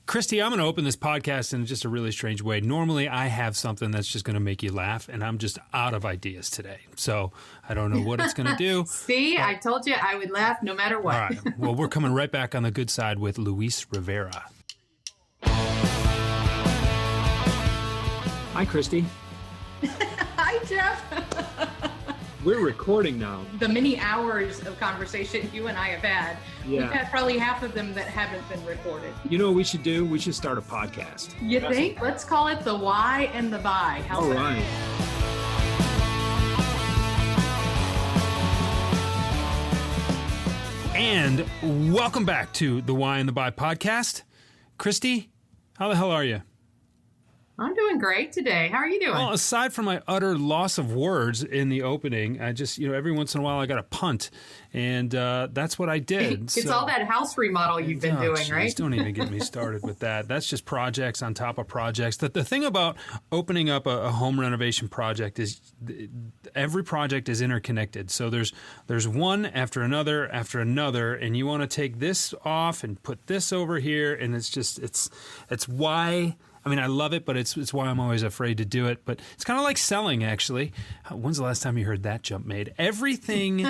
Christie, I'm going to open this podcast in just a really strange way. Normally, I have something that's just going to make you laugh, and I'm just out of ideas today. So I don't know what it's going to do. See, I told you I would laugh no matter what. All right. Well, we're coming right back on the good side with Luis Rivera. Hi, Christie. Hi, Jeff. We're recording now. The many hours of conversation you and I have had, we've had probably half of them that haven't been recorded. You know what we should do? We should start a podcast. You think? Let's call it the why and the buy. How's All that? right. And welcome back to the Why and the Buy podcast. Christie, how the hell are you? I'm doing great today. How are you doing? Well, aside from my utter loss of words in the opening, I just, every once in a while I got a punt, and that's what I did. It's all that house remodel you've been doing, right? Don't even get me started with that. That's just projects on top of projects. The thing about opening up a home renovation project is every project is interconnected. So there's one after another, and you want to take this off and put this over here, and it's why. I mean, I love it, but it's why I'm always afraid to do it. But it's kind of like selling, actually. When's the last time you heard that jump made? Everything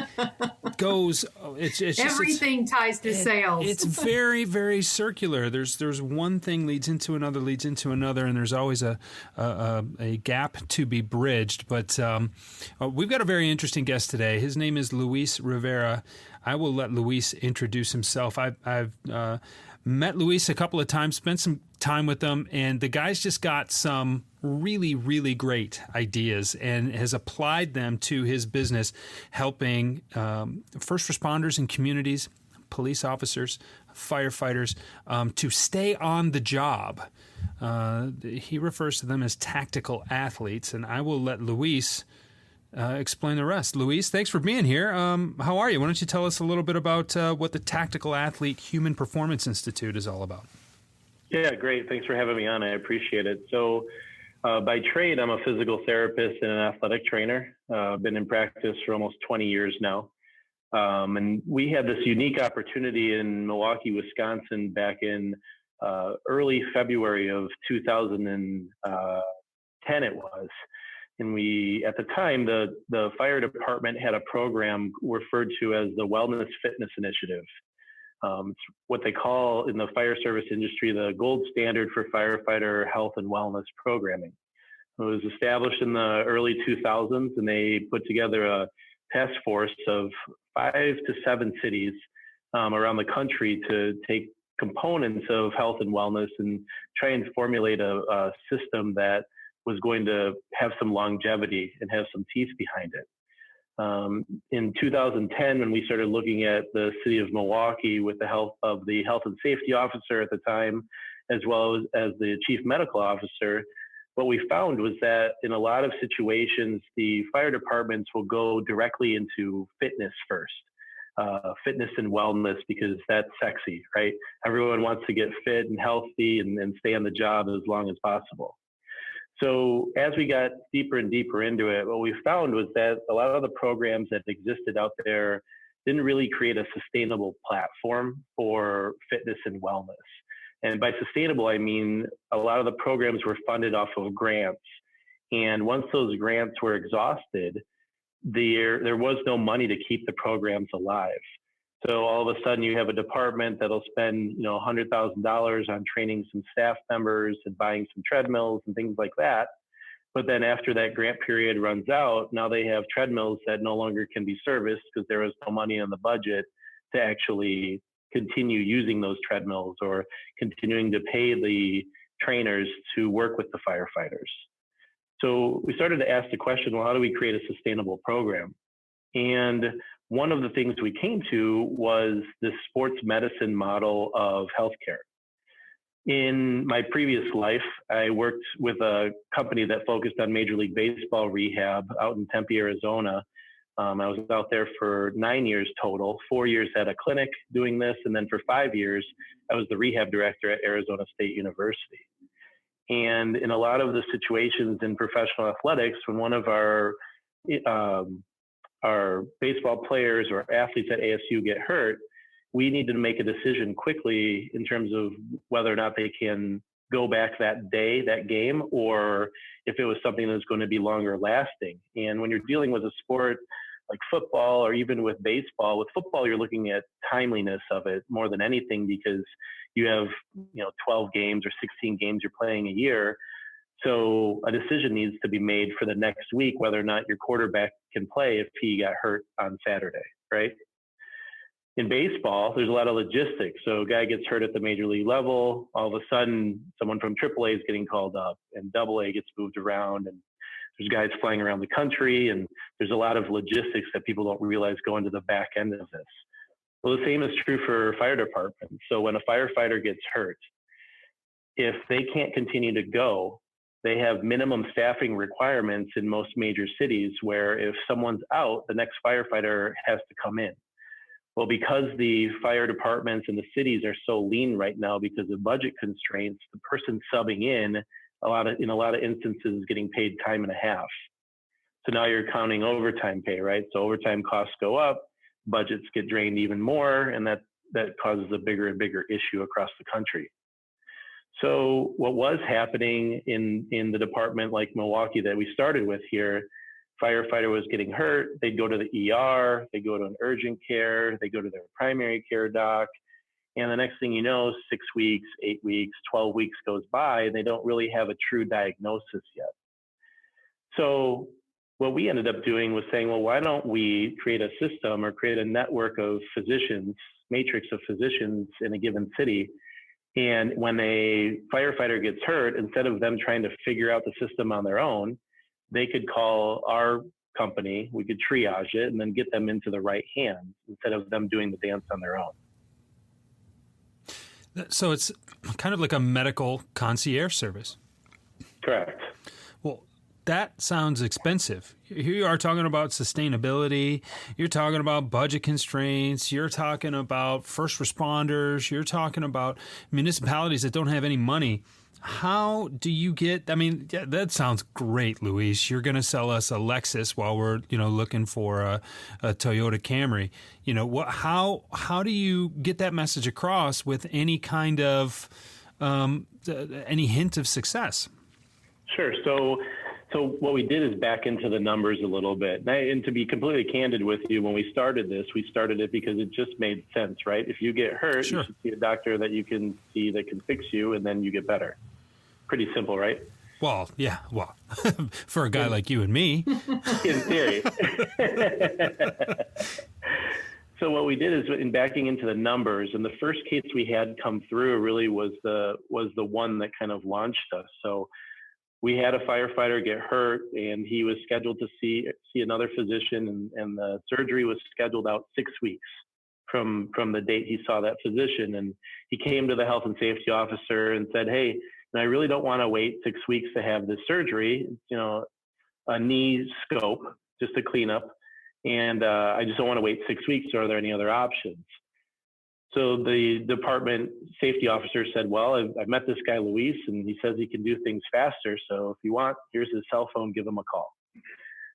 goes. Everything ties to sales. It's very, very circular. There's one thing leads into another, and there's always a gap to be bridged. But we've got a very interesting guest today. His name is Luis Rivera. I will let Luis introduce himself. I've met Luis a couple of times, spent some time with him, and the guy's just got some really, really great ideas and has applied them to his business, helping first responders in communities, police officers, firefighters, to stay on the job. He refers to them as tactical athletes, and I will let Luis explain the rest. Luis, thanks for being here. How are you? Why don't you tell us a little bit about what the Tactical Athlete Human Performance Institute is all about? Yeah, great. Thanks for having me on. I appreciate it. So by trade, I'm a physical therapist and an athletic trainer. I've been in practice for almost 20 years now. And we had this unique opportunity in Milwaukee, Wisconsin back in early February of 2010 it was. And we, at the time, the fire department had a program referred to as the Wellness Fitness Initiative. It's what they call in the fire service industry the gold standard for firefighter health and wellness programming. It was established in the early 2000s, and they put together a task force of 5 to 7 cities around the country to take components of health and wellness and try and formulate a system that was going to have some longevity and have some teeth behind it. In 2010, when we started looking at the city of Milwaukee with the help of the health and safety officer at the time, as well as the chief medical officer, what we found was that in a lot of situations, the fire departments will go directly into fitness first. Fitness and wellness, because that's sexy, right? Everyone wants to get fit and healthy and stay on the job as long as possible. So as we got deeper and deeper into it, what we found was that a lot of the programs that existed out there didn't really create a sustainable platform for fitness and wellness. And by sustainable, I mean a lot of the programs were funded off of grants. And once those grants were exhausted, there was no money to keep the programs alive. So all of a sudden you have a department that'll spend, $100,000 on training some staff members and buying some treadmills and things like that. But then after that grant period runs out, now they have treadmills that no longer can be serviced because there was no money in the budget to actually continue using those treadmills or continuing to pay the trainers to work with the firefighters. So we started to ask the question, well, how do we create a sustainable program? And one of the things we came to was this sports medicine model of healthcare. In my previous life, I worked with a company that focused on Major League Baseball rehab out in Tempe, Arizona. I was out there for 9 years total, 4 years at a clinic doing this, and then for 5 years, I was the rehab director at Arizona State University. And in a lot of the situations in professional athletics, when one of our baseball players or athletes at ASU get hurt, we need to make a decision quickly in terms of whether or not they can go back that day, that game, or if it was something that's going to be longer lasting. And when you're dealing with a sport like football or even with baseball, with football, you're looking at timeliness of it more than anything, because you have, 12 games or 16 games you're playing a year. So a decision needs to be made for the next week, whether or not your quarterback can play if he got hurt on Saturday, right? In baseball, there's a lot of logistics. So a guy gets hurt at the major league level. All of a sudden, someone from AAA is getting called up, and AA gets moved around, and there's guys flying around the country, and there's a lot of logistics that people don't realize go into the back end of this. Well, the same is true for fire departments. So when a firefighter gets hurt, if they can't continue to go, they have minimum staffing requirements in most major cities where if someone's out, the next firefighter has to come in. Well, because the fire departments and the cities are so lean right now because of budget constraints, the person subbing in a lot of instances is getting paid time and a half. So now you're counting overtime pay, right? So overtime costs go up, budgets get drained even more, and that causes a bigger and bigger issue across the country. So what was happening in the department like Milwaukee that we started with here, firefighter was getting hurt, they'd go to the ER, they'd go to an urgent care, they go to their primary care doc, and the next thing you know, 6 weeks, 8 weeks, 12 weeks goes by, and they don't really have a true diagnosis yet. So what we ended up doing was saying, well, why don't we create a system or create a network of physicians, matrix of physicians in a given city. And when a firefighter gets hurt, instead of them trying to figure out the system on their own, they could call our company, we could triage it, and then get them into the right hands instead of them doing the dance on their own. So it's kind of like a medical concierge service. Correct. Well, that sounds expensive. Here you are talking about sustainability. You're talking about budget constraints. You're talking about first responders. You're talking about municipalities that don't have any money. How do you get, yeah, that sounds great, Luis. You're going to sell us a Lexus while we're, looking for a Toyota Camry. How do you get that message across with any kind of, any hint of success? Sure. So what we did is back into the numbers a little bit. And to be completely candid with you, when we started this, we started it because it just made sense, right? If you get hurt, sure, you should see a doctor that you can see that can fix you, and then you get better. Pretty simple, right? Well, yeah. Well, for a guy like you and me. In theory. So what we did is, in backing into the numbers, and the first case we had come through really was the one that kind of launched us. So we had a firefighter get hurt, and he was scheduled to see another physician, and the surgery was scheduled out 6 weeks from the date he saw that physician. And he came to the health and safety officer and said, hey, I really don't want to wait 6 weeks to have this surgery, a knee scope, just a cleanup. And I just don't want to wait 6 weeks. Are there any other options? So the department safety officer said, well, I've met this guy, Luis, and he says he can do things faster. So if you want, here's his cell phone, give him a call.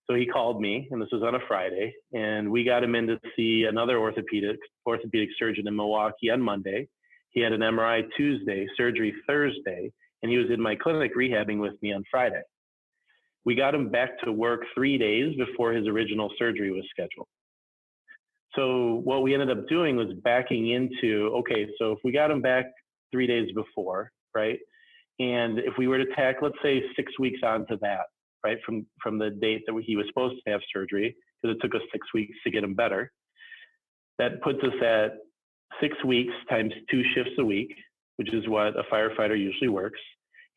So he called me, and this was on a Friday, and we got him in to see another orthopedic surgeon in Milwaukee on Monday. He had an MRI Tuesday, surgery Thursday, and he was in my clinic rehabbing with me on Friday. We got him back to work 3 days before his original surgery was scheduled. So what we ended up doing was backing into, okay, so if we got him back 3 days before, right? And if we were to tack, let's say 6 weeks onto that, right? From the date that he was supposed to have surgery, because it took us 6 weeks to get him better. That puts us at 6 weeks times 2 shifts a week, which is what a firefighter usually works.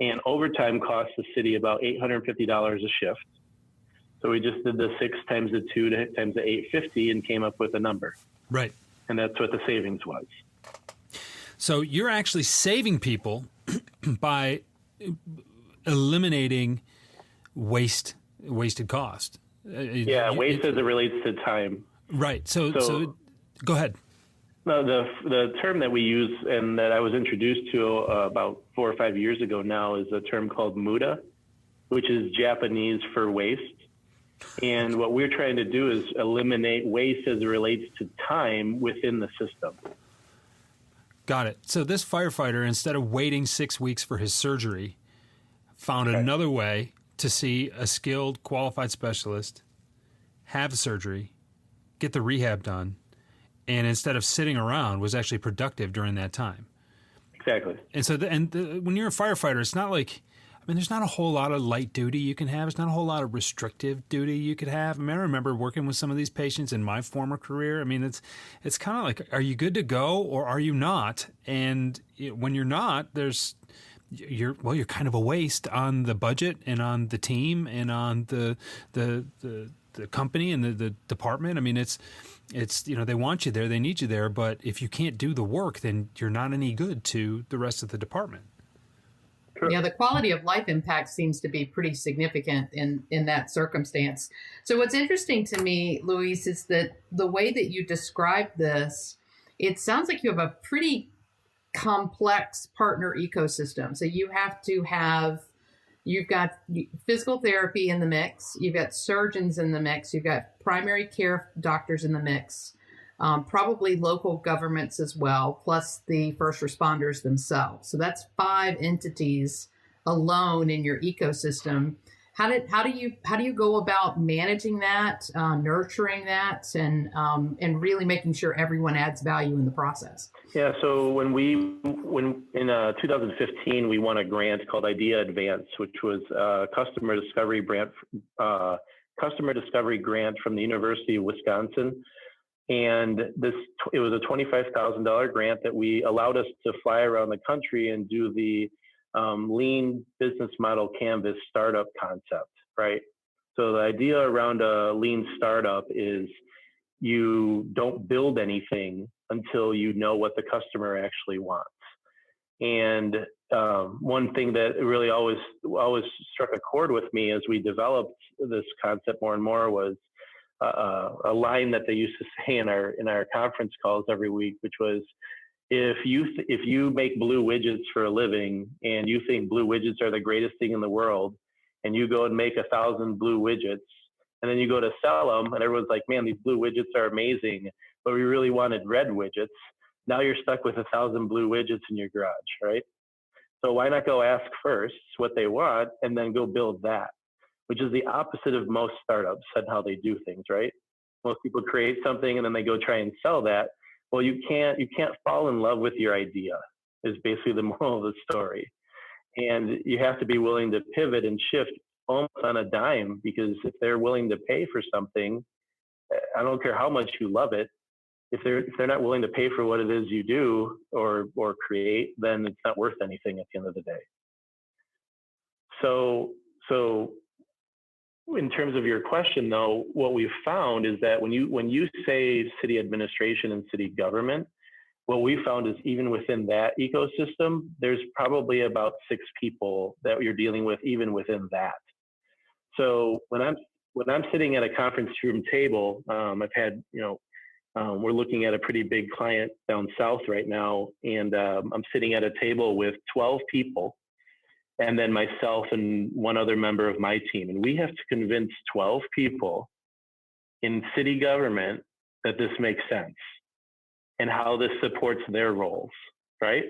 And overtime costs the city about $850 a shift. So we just did the 6 times the 2 times the 850 and came up with a number. Right. And that's what the savings was. So you're actually saving people by eliminating wasted cost. Waste as it relates to time. Right. So go ahead. No, the term that we use and that I was introduced to about 4 or 5 years ago now is a term called muda, which is Japanese for waste. And what we're trying to do is eliminate waste as it relates to time within the system. Got it. So this firefighter, instead of waiting 6 weeks for his surgery, found another way to see a skilled, qualified specialist, have the surgery, get the rehab done, and instead of sitting around, was actually productive during that time. Exactly. And so, when you're a firefighter, it's not like, there's not a whole lot of light duty you can have. There's not a whole lot of restrictive duty you could have. I remember working with some of these patients in my former career. It's kind of like, are you good to go or are you not? And when you're not, you're kind of a waste on the budget and on the team and on the company and the department. It's they want you there, they need you there, but if you can't do the work, then you're not any good to the rest of the department. Yeah, the quality of life impact seems to be pretty significant in that circumstance. So what's interesting to me, Luis, is that the way that you describe this, it sounds like you have a pretty complex partner ecosystem. So you've got physical therapy in the mix, you've got surgeons in the mix, you've got primary care doctors in the mix, probably local governments as well, plus the first responders themselves. So that's 5 entities alone in your ecosystem. How do you go about managing that, nurturing that, and really making sure everyone adds value in the process? Yeah. So when in 2015 we won a grant called Idea Advance, which was a customer discovery grant from the University of Wisconsin. And it was a $25,000 grant that we allowed us to fly around the country and do the lean business model canvas startup concept, right? So the idea around a lean startup is you don't build anything until you know what the customer actually wants. And one thing that really always struck a chord with me as we developed this concept more and more was a line that they used to say in our conference calls every week, which was, if you make blue widgets for a living and you think blue widgets are the greatest thing in the world, and you go and make 1,000 blue widgets, and then you go to sell them, and everyone's like, man, these blue widgets are amazing, but we really wanted red widgets. Now you're stuck with 1,000 blue widgets in your garage, right? So why not go ask first what they want and then go build that? Which is the opposite of most startups and how they do things, right? Most people create something and then they go try and sell that. Well, you can't fall in love with your idea, is basically the moral of the story. And you have to be willing to pivot and shift almost on a dime, because if they're willing to pay for something, I don't care how much you love it, if they're not willing to pay for what it is you do or create, then it's not worth anything at the end of the day. So in terms of your question, though, what we've found is that when you say city administration and city government, what we found is even within that ecosystem, there's probably about 6 people that you're dealing with even within that. So when I'm sitting at a conference room table, I've had, we're looking at a pretty big client down south right now, and I'm sitting at a table with 12 people, and then myself and one other member of my team. And we have to convince 12 people in city government that this makes sense and how this supports their roles, right?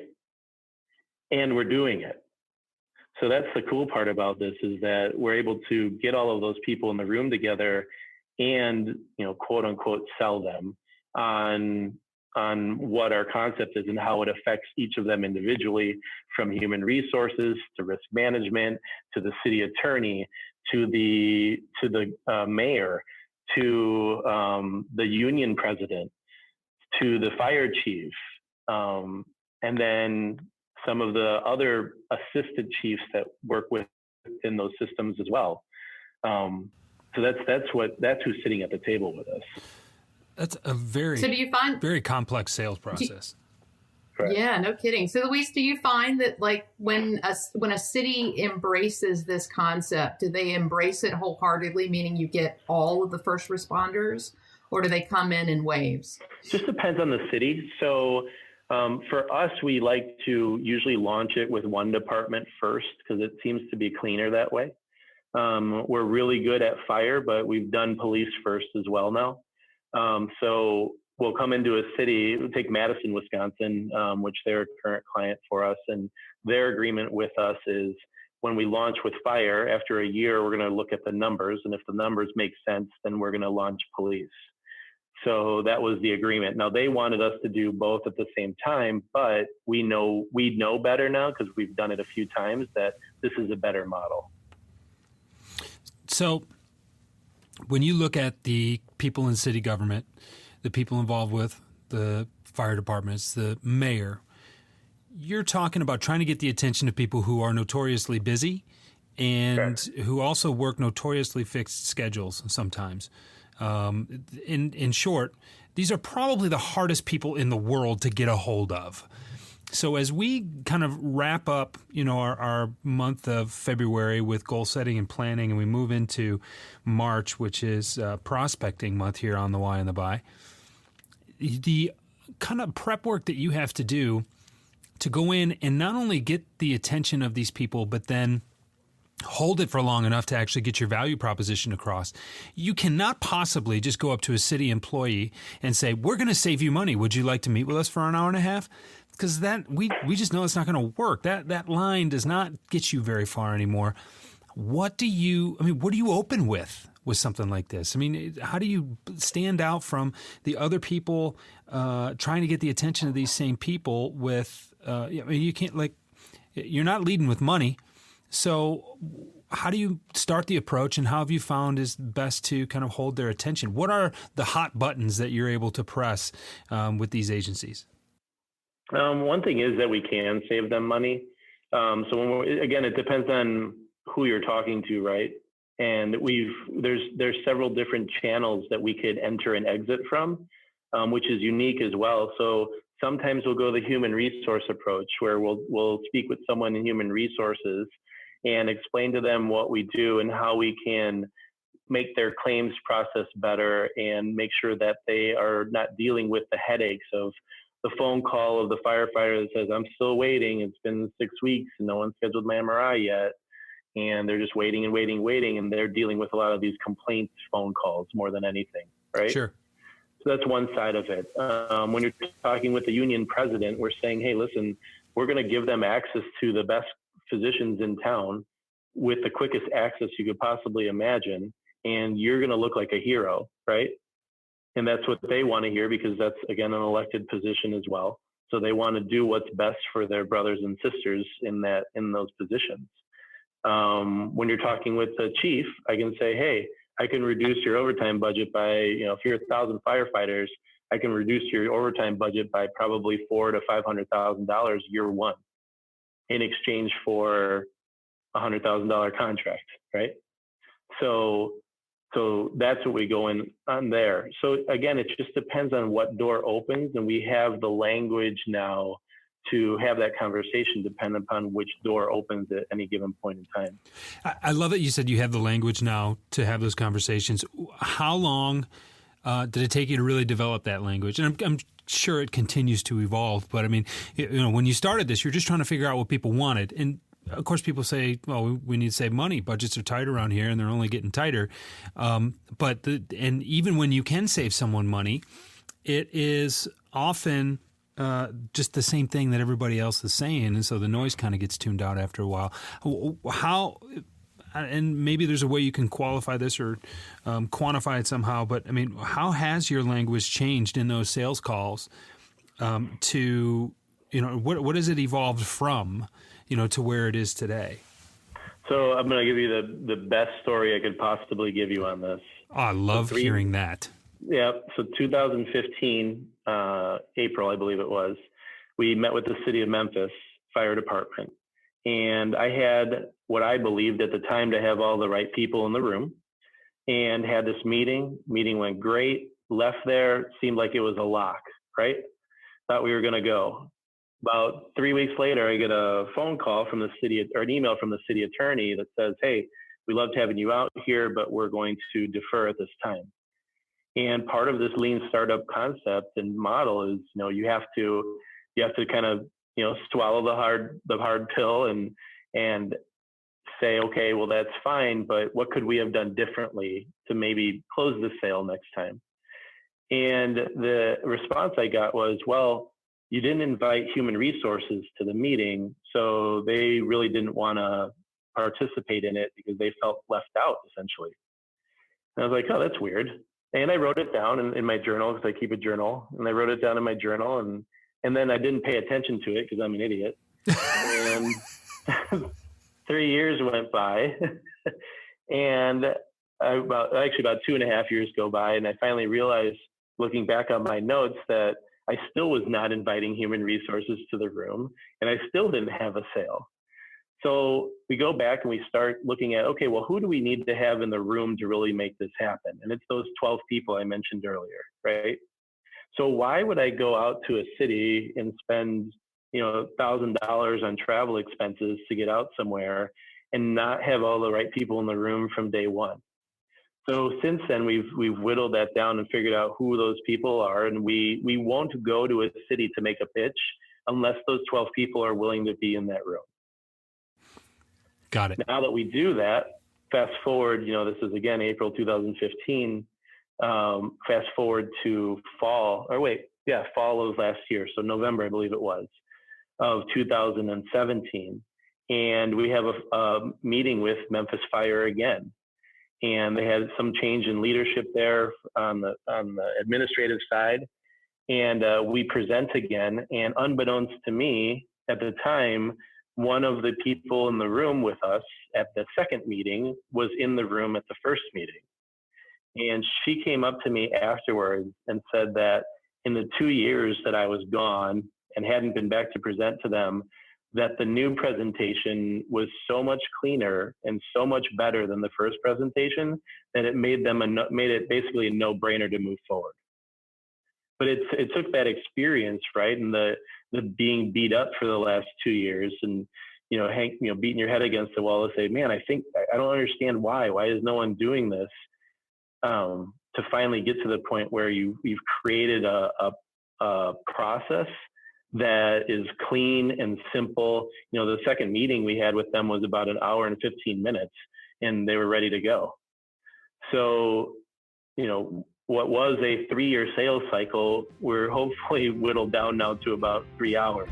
And we're doing it. So that's the cool part about this, is that we're able to get all of those people in the room together and, quote unquote, sell them on what our concept is and how it affects each of them individually, from human resources to risk management, to the city attorney, to the mayor, to the union president, to the fire chief, and then some of the other assistant chiefs that work within those systems as well. So that's who's sitting at the table with us. That's a very complex sales process. Correct. Yeah, no kidding. So Luis, do you find that when a city embraces this concept, do they embrace it wholeheartedly, meaning you get all of the first responders, or do they come in waves? Just depends on the city. So for us, we like to usually launch it with one department first, because it seems to be cleaner that way. We're really good at fire, but we've done police first as well now. So will come into a city, take Madison, Wisconsin, which they're a current client for us. And their agreement with us is when we launch with fire, after a year, we're going to look at the numbers. And if the numbers make sense, then we're going to launch police. So that was the agreement. Now they wanted us to do both at the same time, but we know better now because we've done it a few times that this is a better model. So when you look at the people in city government, the people involved with the fire departments, the mayor, you're talking about trying to get the attention of people who are notoriously busy and who also work notoriously fixed schedules sometimes. In short, these are probably the hardest people in the world to get a hold of. So as we kind of wrap up, our month of February with goal setting and planning, and we move into March, which is prospecting month here on the Y and the Buy, the kind of prep work that you have to do to go in and not only get the attention of these people, but then hold it for long enough to actually get your value proposition across. You cannot possibly just go up to a city employee and say, we're going to save you money. Would you like to meet with us for an hour and a half? Because that we just know it's not going to work. That line does not get you very far anymore. What do you open with something like this? I mean, how do you stand out from the other people trying to get the attention of these same people with, you can't, you're not leading with money. So how do you start the approach, and how have you found is best to kind of hold their attention? What are the hot buttons that you're able to press with these agencies? One thing is that we can save them money. So again, it depends on who you're talking to, right? And there's several different channels that we could enter and exit from, which is unique as well. So sometimes we'll go the human resource approach, where we'll speak with someone in human resources and explain to them what we do and how we can make their claims process better and make sure that they are not dealing with the headaches of the phone call of the firefighter that says, I'm still waiting. It's been 6 weeks and no one's scheduled my MRI yet. And they're just waiting and waiting. And they're dealing with a lot of these complaints phone calls more than anything, right? Sure. So that's one side of it. When you're talking with the union president, we're saying, hey, listen, we're going to give them access to the best physicians in town with the quickest access you could possibly imagine. And you're going to look like a hero, right? And that's what they want to hear, because that's, again, an elected position as well. So they want to do what's best for their brothers and sisters in those positions. When you're talking with the chief, I can say, hey, I can reduce your overtime budget by, if you're 1,000 firefighters, I can reduce your overtime budget by probably $400,000 to $500,000 year one in exchange for a $100,000 contract, right? So that's what we go in on there. So again, it just depends on what door opens, and we have the language now to have that conversation depending upon which door opens at any given point in time. I love that you said you have the language now to have those conversations. How long did it take you to really develop that language? And I'm sure it continues to evolve, but I mean, when you started this, you're just trying to figure out what people wanted. And of course, people say, well, we need to save money. Budgets are tight around here, and they're only getting tighter. And even when you can save someone money, it is often just the same thing that everybody else is saying, and so the noise kind of gets tuned out after a while. How, and maybe there's a way you can qualify this or quantify it somehow, but I mean, how has your language changed in those sales calls to, what has it evolved from, to where it is today? So I'm going to give you the best story I could possibly give you on this. Oh, I love hearing that. Yeah. So 2015, April, I believe it was, we met with the city of Memphis Fire Department. And I had what I believed at the time to have all the right people in the room, and had this meeting. Meeting went great. Left there, seemed like it was a lock, right? Thought we were going to go. About 3 weeks later, I get a phone call from the city, or an email from the city attorney that says, hey, we loved having you out here, but we're going to defer at this time. And part of this lean startup concept and model is, you have to kind of, swallow the hard pill and say, okay, well, that's fine, but what could we have done differently to maybe close the sale next time? And the response I got was, well, you didn't invite human resources to the meeting, so they really didn't want to participate in it because they felt left out, essentially. And I was like, oh, that's weird. And I wrote it down in my journal, because I keep a journal, and I wrote it down in my journal, and then I didn't pay attention to it because I'm an idiot. And 3 years went by, and about 2.5 years go by, and I finally realized, looking back on my notes, that I still was not inviting human resources to the room, and I still didn't have a sale. So we go back and we start looking at, okay, well, who do we need to have in the room to really make this happen? And it's those 12 people I mentioned earlier, right? So why would I go out to a city and spend, $1,000 on travel expenses to get out somewhere and not have all the right people in the room from day one? So since then, we've whittled that down and figured out who those people are, and we won't go to a city to make a pitch unless those 12 people are willing to be in that room. Got it. Now that we do that, fast forward, this is again April 2015. Fast forward to fall of last year, so November, I believe it was, of 2017, and we have a meeting with Memphis Fire again. And they had some change in leadership there on the administrative side. And we present again. And unbeknownst to me at the time, one of the people in the room with us at the second meeting was in the room at the first meeting. And she came up to me afterwards and said that in the 2 years that I was gone and hadn't been back to present to them, that the new presentation was so much cleaner and so much better than the first presentation that it made it basically a no-brainer to move forward. But it took that experience, right, and the being beat up for the last 2 years, and beating your head against the wall to say, man, I don't understand why is no one doing this, to finally get to the point where you've created a process that is clean and simple. The second meeting we had with them was about an hour and 15 minutes, and they were ready to go. So, what was a 3-year sales cycle, we're hopefully whittled down now to about 3 hours.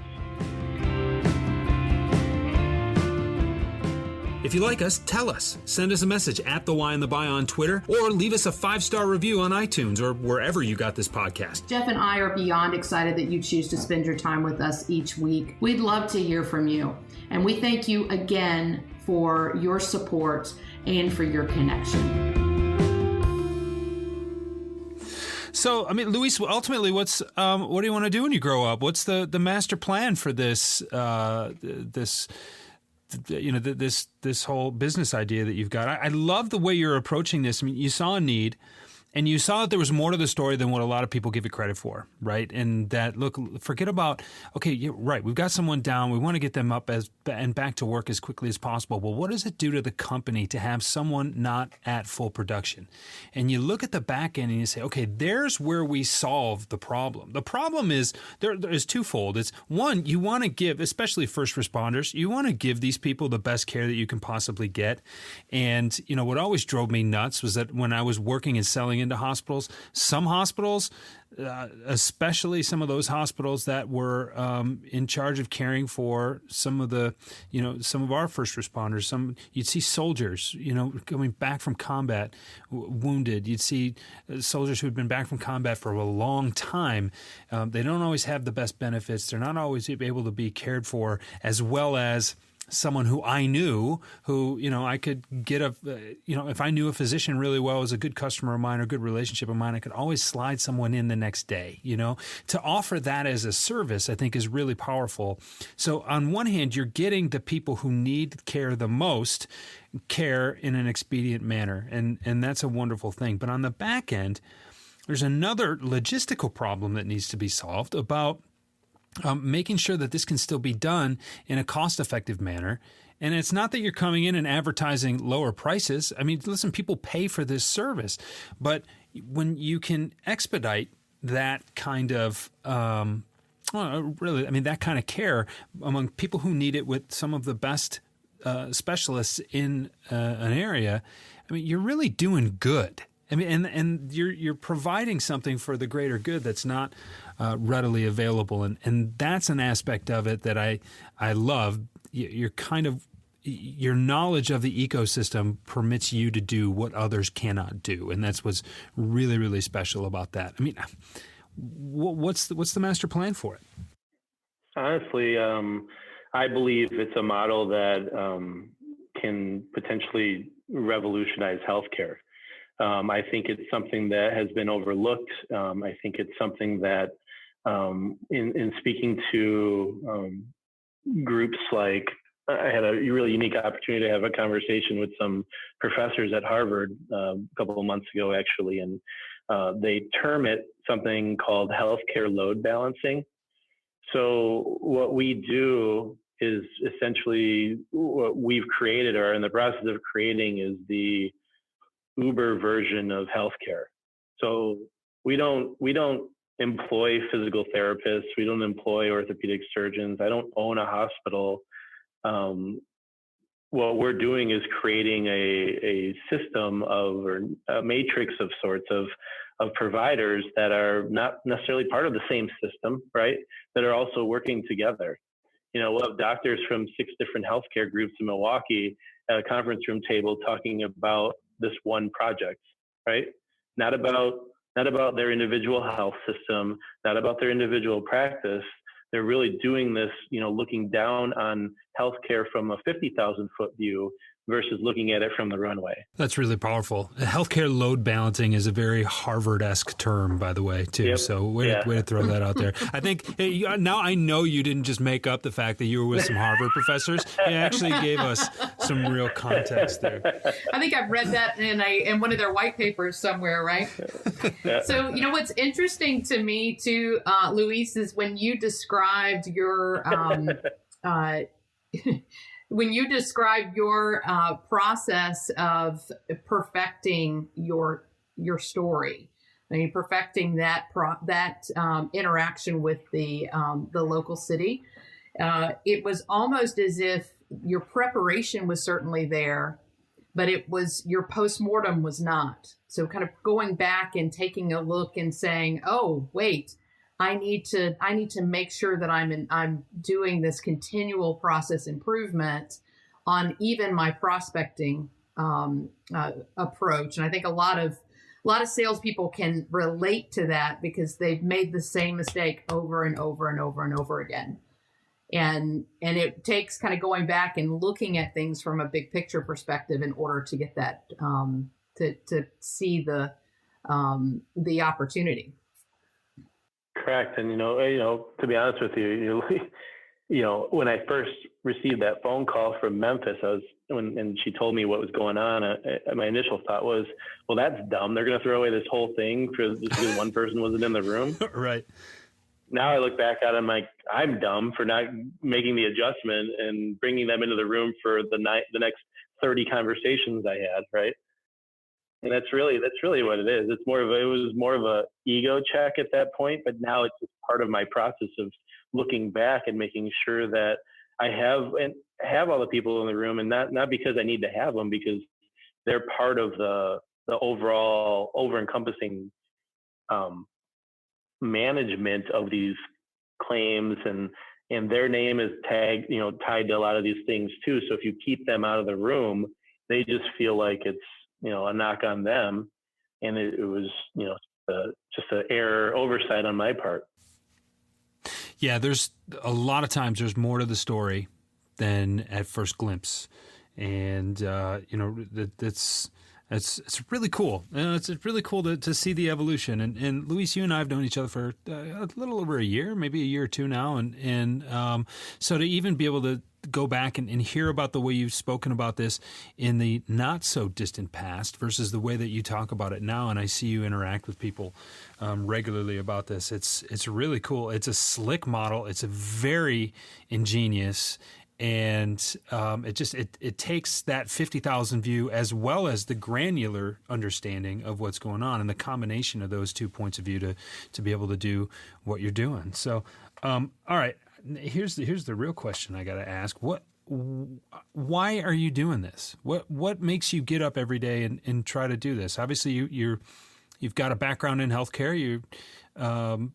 If you like us, tell us. Send us a message at The Why and the Buy on Twitter, or leave us a 5-star review on iTunes or wherever you got this podcast. Jeff and I are beyond excited that you choose to spend your time with us each week. We'd love to hear from you. And we thank you again for your support and for your connection. So, Luis, ultimately, what do you want to do when you grow up? What's the master plan for this this whole business idea that you've got? I love the way you're approaching this. You saw a need, and you saw that there was more to the story than what a lot of people give it credit for, right? And that, look, forget about, okay, you're right, we've got someone down, we want to get them up and back to work as quickly as possible. Well, what does it do to the company to have someone not at full production? And you look at the back end and you say, okay, there's where we solve the problem. The problem is there is twofold. It's one, you want to give, especially first responders, you want to give these people the best care that you can possibly get. And, what always drove me nuts was that when I was working and selling into hospitals, some hospitals, especially some of those hospitals that were in charge of caring for some of our first responders. You'd see soldiers, coming back from combat, wounded. You'd see soldiers who had been back from combat for a long time. They don't always have the best benefits. They're not always able to be cared for as well as someone who I knew, who, I could get if I knew a physician really well, was a good customer of mine or good relationship of mine, I could always slide someone in the next day, to offer that as a service, I think is really powerful. So on one hand, you're getting the people who need care the most care in an expedient manner. And that's a wonderful thing. But on the back end, there's another logistical problem that needs to be solved about making sure that this can still be done in a cost-effective manner. And it's not that you're coming in and advertising lower prices. Listen, people pay for this service. But when you can expedite that kind of, that kind of care among people who need it with some of the best specialists in an area, you're really doing good. I mean, and you're providing something for the greater good that's not readily available, and that's an aspect of it that I love. You're kind of, your knowledge of the ecosystem permits you to do what others cannot do, and that's what's really, really special about that. I mean, what's the master plan for it? Honestly, I believe it's a model that can potentially revolutionize healthcare. I think it's something that has been overlooked. I think it's something that, in speaking to groups like, I had a really unique opportunity to have a conversation with some professors at Harvard a couple of months ago, actually, and they term it something called healthcare load balancing. So what we do is essentially what we've created, or in the process of creating, is the Uber version of healthcare. So we don't employ physical therapists. We don't employ orthopedic surgeons. I don't own a hospital. What we're doing is creating a system or a matrix of sorts of providers that are not necessarily part of the same system, right? That are also working together. We'll have doctors from 6 different healthcare groups in Milwaukee at a conference room table talking about this one project, right? Not about their individual health system, not about their individual practice. They're really doing this, looking down on healthcare from a 50,000-foot view versus looking at it from the runway. That's really powerful. Healthcare load balancing is a very Harvard-esque term, by the way, too. Yep. So way to throw that out there. I think now I know you didn't just make up the fact that you were with some Harvard professors. You actually gave us some real context there. I think I've read that in one of their white papers somewhere, right? So, what's interesting to me, too, Luis, is when you described your process of perfecting your story, I mean, perfecting that interaction with the local city, it was almost as if your preparation was certainly there, but it was your postmortem was not. So, kind of going back and taking a look and saying, "Oh, wait, I need to make sure that I'm doing this continual process improvement on even my prospecting approach." And I think a lot of salespeople can relate to that because they've made the same mistake over and over and over and over again. And it takes kind of going back and looking at things from a big picture perspective in order to get that to see the opportunity. Correct. And, to be honest with you, when I first received that phone call from Memphis, and she told me what was going on, my initial thought was, well, that's dumb. They're going to throw away this whole thing because one person wasn't in the room. Right. Now I look back at it, I'm like, I'm dumb for not making the adjustment and bringing them into the room for the next 30 conversations I had. Right. And that's really what it is. It was more of a ego check at that point, but now it's just part of my process of looking back and making sure that I have all the people in the room, and not because I need to have them, because they're part of the overall over-encompassing management of these claims, and their name is tied to a lot of these things too. So if you keep them out of the room, they just feel like it's a knock on them, and it was just an oversight on my part. Yeah, there's a lot of times there's more to the story than at first glimpse, and it's really cool. It's really cool to see the evolution. And Luis, you and I have known each other for a little over a year, maybe a year or two now, and so to even be able to go back and hear about the way you've spoken about this in the not so distant past versus the way that you talk about it now, and I see you interact with people regularly about this. It's really cool. It's a slick model. It's a very ingenious, and it takes that 50,000 view as well as the granular understanding of what's going on, and the combination of those 2 points of view to be able to do what you're doing. So, all right. Here's the real question I got to ask. What why are you doing this? What makes you get up every day and try to do this? Obviously, you've got a background in healthcare.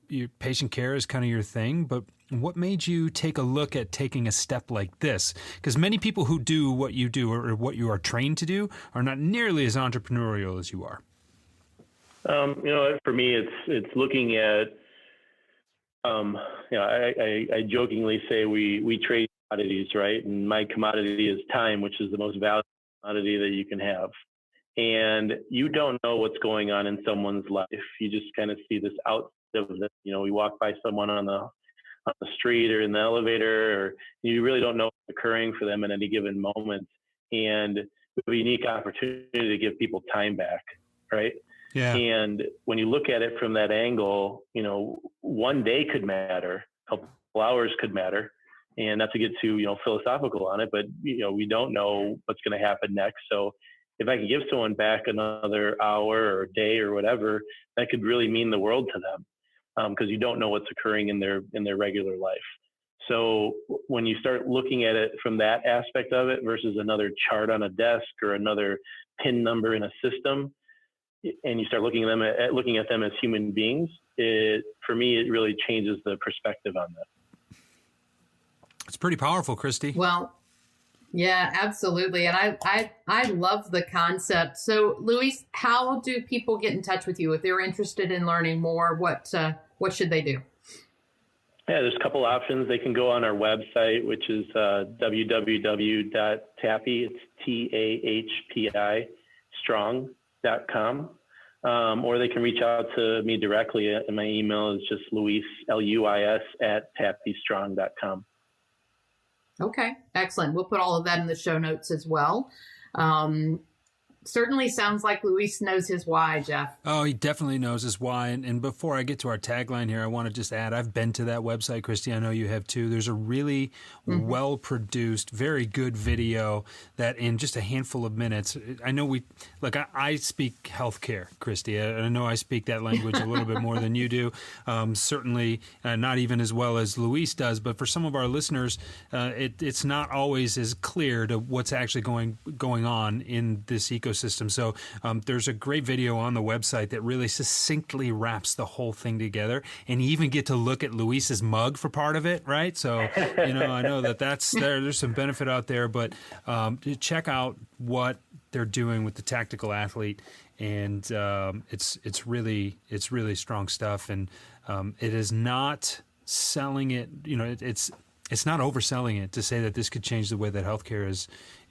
Your patient care is kind of your thing, but what made you take a look at taking a step like this? Because many people who do what you do or what you are trained to do are not nearly as entrepreneurial as you are. For me, it's looking at, I jokingly say we trade commodities, right? And my commodity is time, which is the most valuable commodity that you can have. And you don't know what's going on in someone's life. You just kind of see this out of the, we walk by someone on the street or in the elevator, or you really don't know what's occurring for them at any given moment. And we have a unique opportunity to give people time back, right? Yeah. And when you look at it from that angle, one day could matter, a couple hours could matter. And not to get too, philosophical on it, but, we don't know what's going to happen next. So if I could give someone back another hour or day or whatever, that could really mean the world to them. Because you don't know what's occurring in their regular life. So when you start looking at it from that aspect of it versus another chart on a desk or another PIN number in a system, and you start looking at them as human beings, for me, it really changes the perspective on that. It's pretty powerful, Christie. Well, yeah, absolutely. And I love the concept. So, Luis, how do people get in touch with you if they're interested in learning more? What should they do? Yeah, there's a couple options. They can go on our website, which is www.tahpi, it's TAHPI, strong.com. Or they can reach out to me directly. And my email is just Luis, LUIS, @tahpistrong.com. Okay, excellent. We'll put all of that in the show notes as well. Certainly sounds like Luis knows his why, Jeff. Oh, he definitely knows his why. And before I get to our tagline here, I want to just add, I've been to that website, Christie. I know you have too. There's a really well-produced, very good video that in just a handful of minutes, I know I speak healthcare, Christie. I know I speak that language a little bit more than you do. Certainly not even as well as Luis does. But for some of our listeners, it's not always as clear to what's actually going on in this ecosystem. So there's a great video on the website that really succinctly wraps the whole thing together, and you even get to look at Luis's mug for part of it, right? So, I know that's there's some benefit out there, but check out what they're doing with the tactical athlete, and it's really strong stuff, and it is not selling it. It's not overselling it to say that this could change the way that healthcare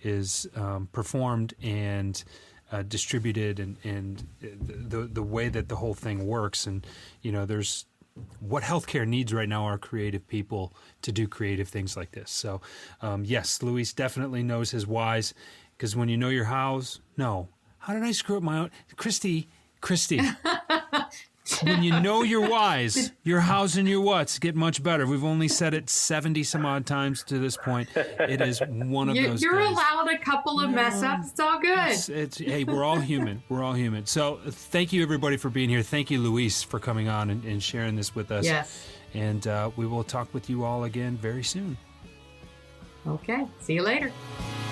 is performed and distributed, and the way that the whole thing works. And there's what healthcare needs right now are creative people to do creative things like this. So yes, Luis definitely knows his whys, because when you know your hows, no. How did I screw up my own? Christie. When you know your whys, your hows and your whats get much better. We've only said it 70 some odd times to this point. It is one of those You're days. allowed a couple of mess ups. It's all good. Hey, we're all human. We're all human. So thank you, everybody, for being here. Thank you, Luis, for coming on and sharing this with us. Yes. And we will talk with you all again very soon. Okay. See you later.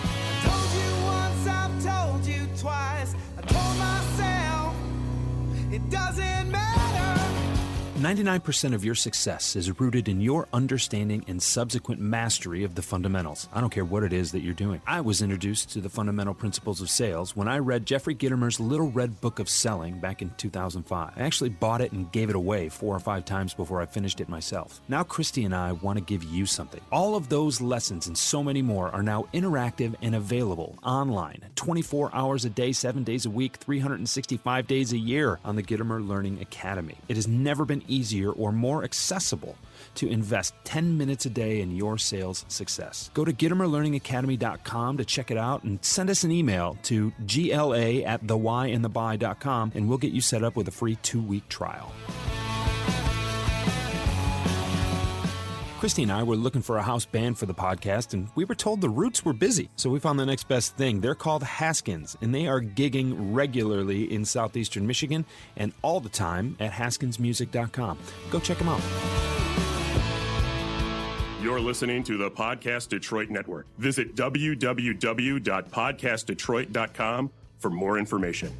I told you once, I've told you twice. I told myself it doesn't matter. 99% of your success is rooted in your understanding and subsequent mastery of the fundamentals. I don't care what it is that you're doing. I was introduced to the fundamental principles of sales when I read Jeffrey Gitomer's Little Red Book of Selling back in 2005. I actually bought it and gave it away 4 or 5 times before I finished it myself. Now Christie and I want to give you something. All of those lessons and so many more are now interactive and available online 24 hours a day, 7 days a week, 365 days a year on the Gitomer Learning Academy. It has never been easier or more accessible to invest 10 minutes a day in your sales success. Go to GitomerLearningAcademy.com to check it out and send us an email to gla@thewhyandthebuy.com and we'll get you set up with a free 2-week trial. Christie and I were looking for a house band for the podcast, and we were told the Roots were busy, so we found the next best thing. They're called Haskins, and they are gigging regularly in southeastern Michigan and all the time at HaskinsMusic.com. Go check them out. You're listening to the Podcast Detroit Network. Visit www.podcastdetroit.com for more information.